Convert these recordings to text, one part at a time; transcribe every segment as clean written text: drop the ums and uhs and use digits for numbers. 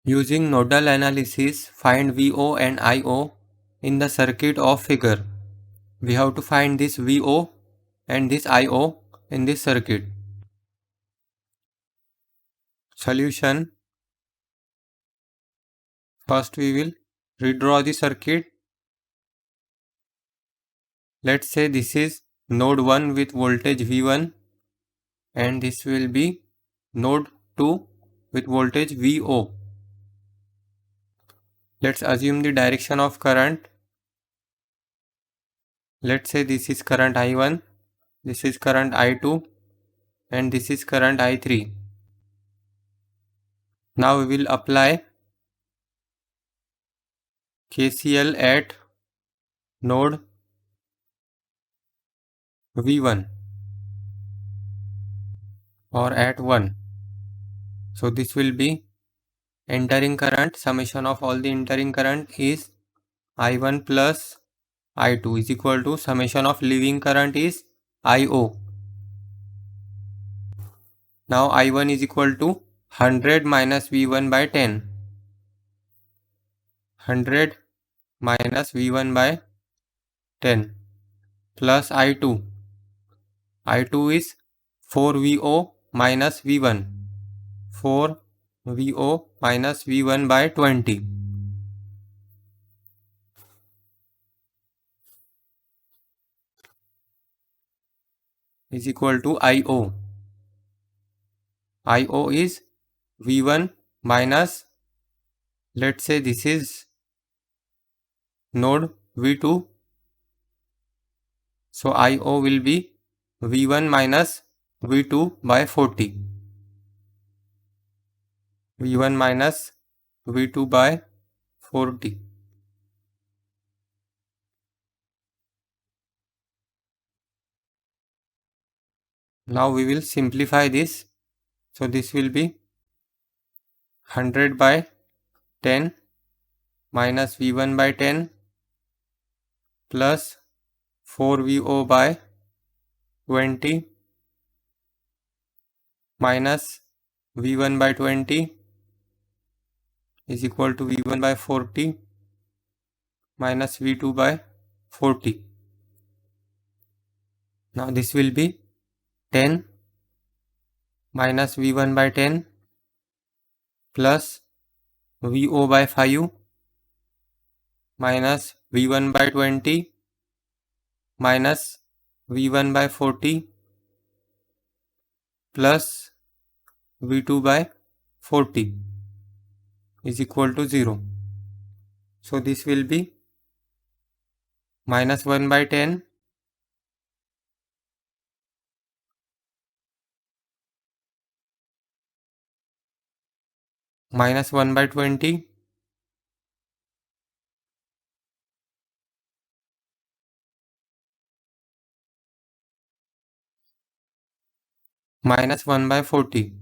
Using nodal analysis, find VO and IO in the circuit of figure. We have to find this VO and this IO in this circuit. Solution. First we will redraw the circuit. Let's say this is node 1 with voltage V1 and this will be node 2 with voltage VO. Let's assume the direction of current. Let's say this is current I1, this is current I2 and this is current I3. Now we will apply KCL at node V1 or at 1. So this will be entering current, summation of all the entering current is I1 plus I2 is equal to summation of leaving current is IO. Now I1 is equal to 100 minus V1 by 10. 100 minus V1 by 10 plus I2. I2 is 4VO minus V1. 4VO minus V1 by 20. Is equal to IO. IO is V1 minus, let's say this is node V2. So IO will be V1 minus V2 by 40. V1 minus V2 by 40. Now we will simplify this. So this will be 100 by 10 minus V1 by 10 plus 4VO by 20 minus V1 by 20 is equal to V1 by 40 minus V2 by 40. Now this will be 10 minus V1 by 10 plus VO by 5 minus V1 by 20 minus V1 by 40 plus V2 by 40 is equal to 0. So this will be minus 1 by 10 minus 1 by 20 minus 1 by 40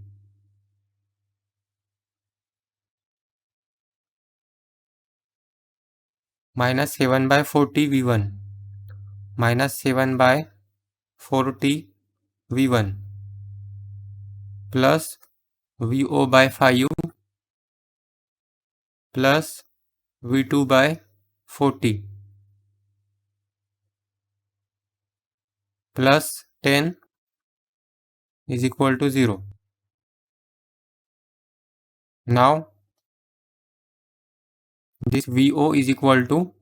minus 7 by 40 V1 minus 7 by 40 V1 plus VO by 5 plus V2 by 40 plus 10 is equal to 0. Now this VO is equal to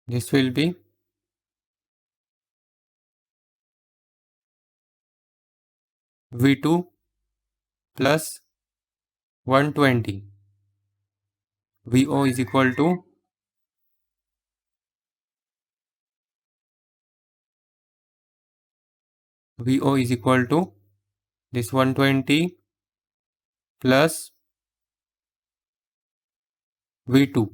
this will be V2 plus 120. VO is equal to this 120 plus V2.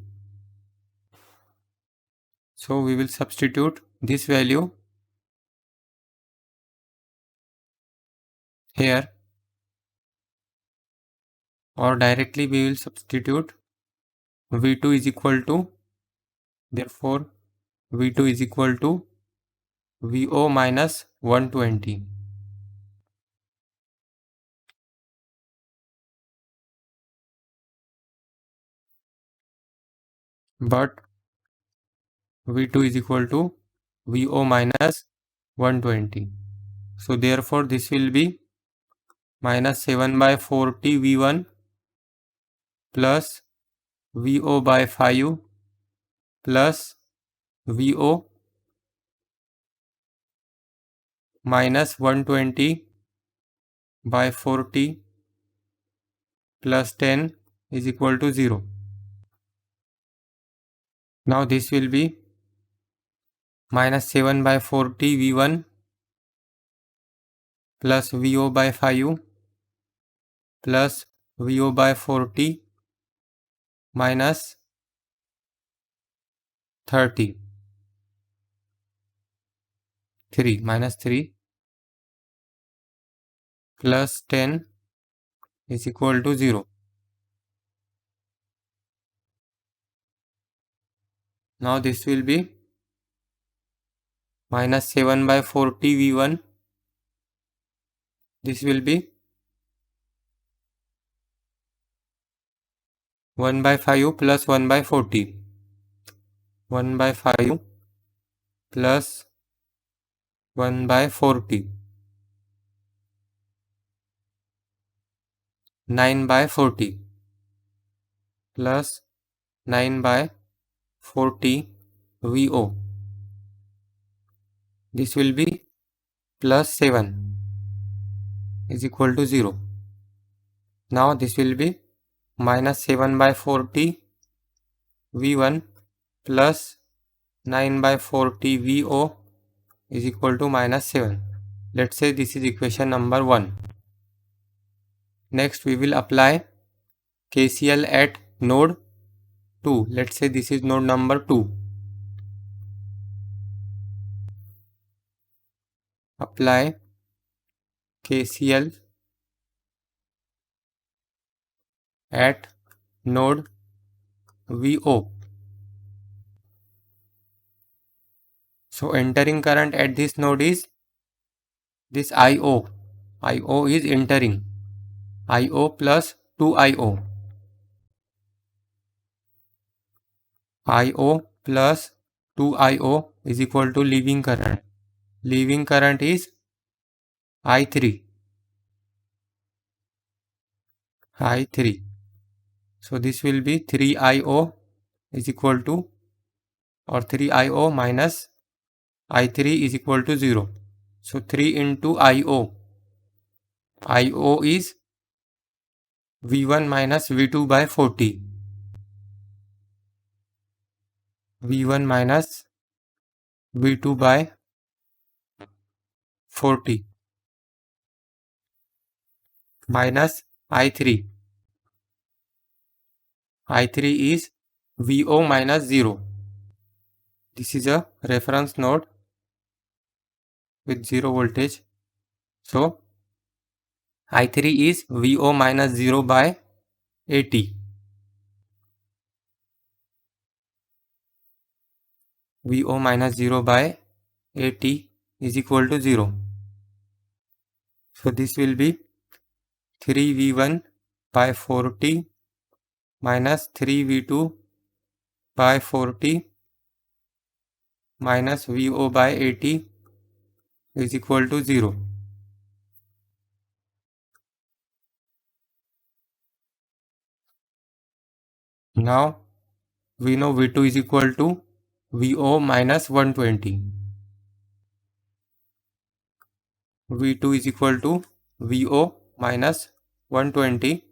So we will substitute this value here, or directly we will substitute V2 is equal to, therefore V2 is equal to VO minus 120. But V2 is equal to VO minus 120. So therefore this will be minus 7 by 40 V1 plus VO by 5 plus VO minus 120 by 40 plus 10 is equal to 0. Now this will be minus 7 by 40 V1 plus VO by 5 plus VO by 40 minus 30. 3 minus 3 plus 10 is equal to 0. Now this will be minus 7 by 40 V1. This will be 1 by 5 plus 1 by 40. 1 by 5 plus 1 by 40. 9 by 40 plus 9 by 40 VO. This will be plus 7 is equal to 0. Now this will be minus 7 by 40 V1 plus 9 by 40 VO is equal to minus 7. Let's say this is equation number 1. Next we will apply KCL at node 2. Let's say this is node number 2. Apply KCL at node VO. So entering current at this node is this IO. IO is entering. IO plus 2IO. IO plus 2IO is equal to leaving current. Leaving current is I3. I3. So this will be 3IO is equal to, or 3IO minus I3 is equal to 0. So 3 into IO. IO is V1 minus V2 by 40. V1 minus V2 by 40 minus I3. I3 is VO minus 0. This is a reference node with 0 voltage. So I3 is VO minus 0 by 80. VO minus 0 by 80 is equal to 0. So this will be 3V1 by 40 minus 3V2 by 40 minus VO by 80 is equal to 0. Now we know V2 is equal to VO minus 120. V2 is equal to VO minus 120.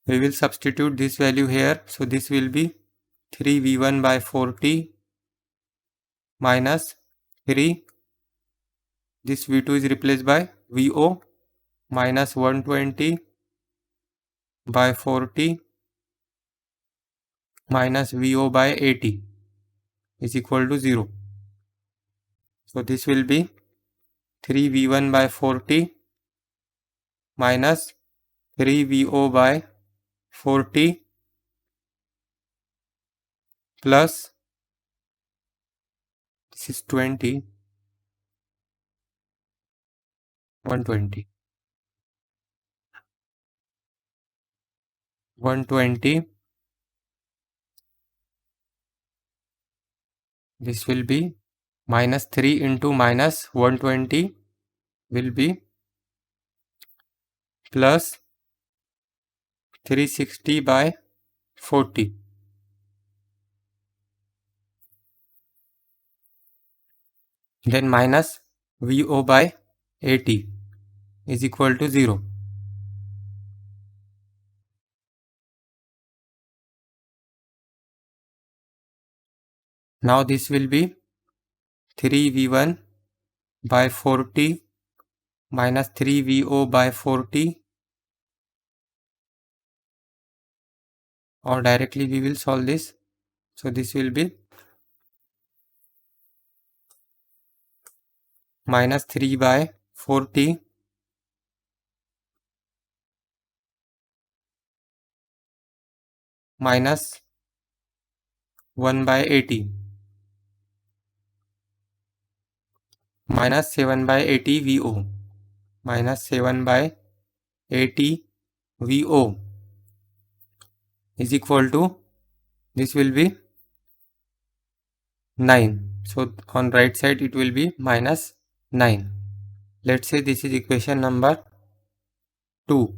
We will substitute this value here. So this will be 3V1 by 40 minus 3. This V2 is replaced by VO minus 120 by 40 minus VO by 80 is equal to 0. So this will be 3V1 by 40 minus 3VO by 40 plus This is 20, 120. 120. This will be minus 3 into minus 120 will be plus 360 by 40. Then minus VO by 80 is equal to 0. Now this will be 3V1 by 40 minus 3VO by 40, or directly we will solve this. So this will be minus 3 by 40 minus 1 by 80 minus 7 by 80 VO minus 7 by 80 VO is equal to, this will be 9. So on right side it will be minus 9. Let's say this is equation number 2.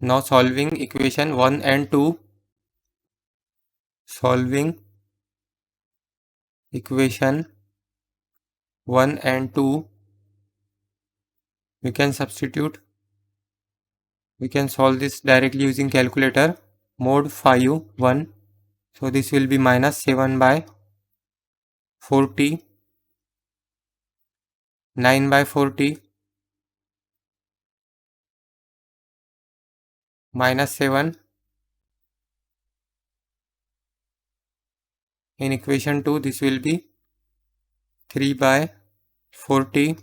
Now solving equation 1 and 2. Solving equation 1 and 2. We can substitute. We can solve this directly using calculator. Mod 5 1. So this will be minus 7 by 40, 9 by 40, minus 7. In equation 2 this will be 3 by 40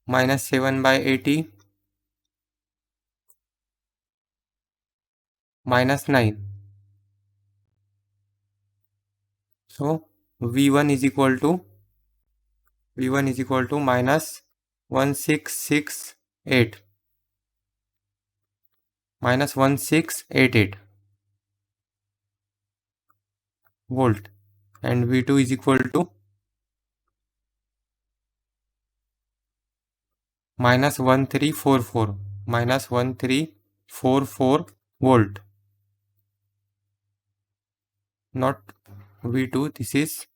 minus 7 by 80 minus 9. So V1 is equal to minus 1668 minus 1688 volt, and V2 is equal to minus 1344 volt. Not V2, this is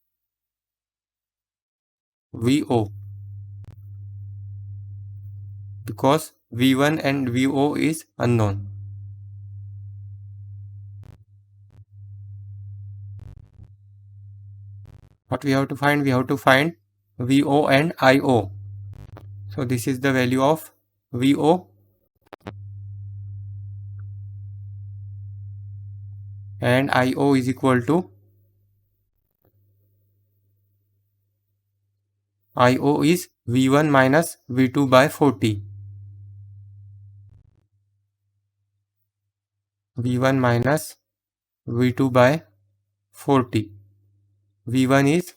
VO, because V1 and VO is unknown. What we have to find? We have to find VO and IO. So this is the value of VO, and IO is equal to, IO is V1 minus V2 by 40. V1 minus V2 by 40. V1 is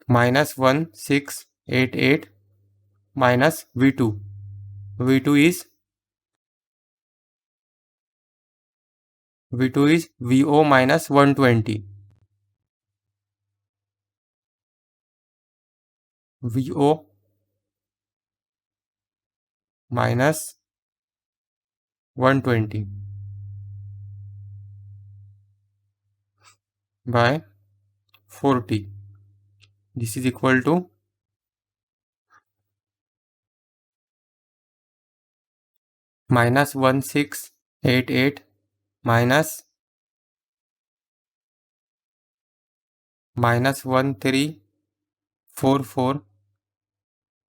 minus 1688 minus V2. V2 is VO minus 120. VO minus 120 by 40. This is equal to minus 1688 minus 1344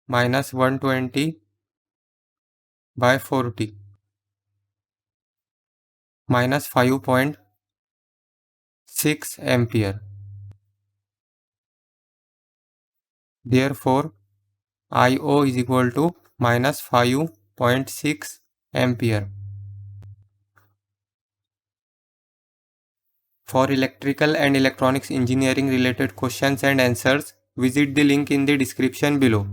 minus 120 by 40 minus 5.6 ampere. Therefore, IO is equal to minus 5.6 ampere. For electrical and electronics engineering related questions and answers, visit the link in the description below.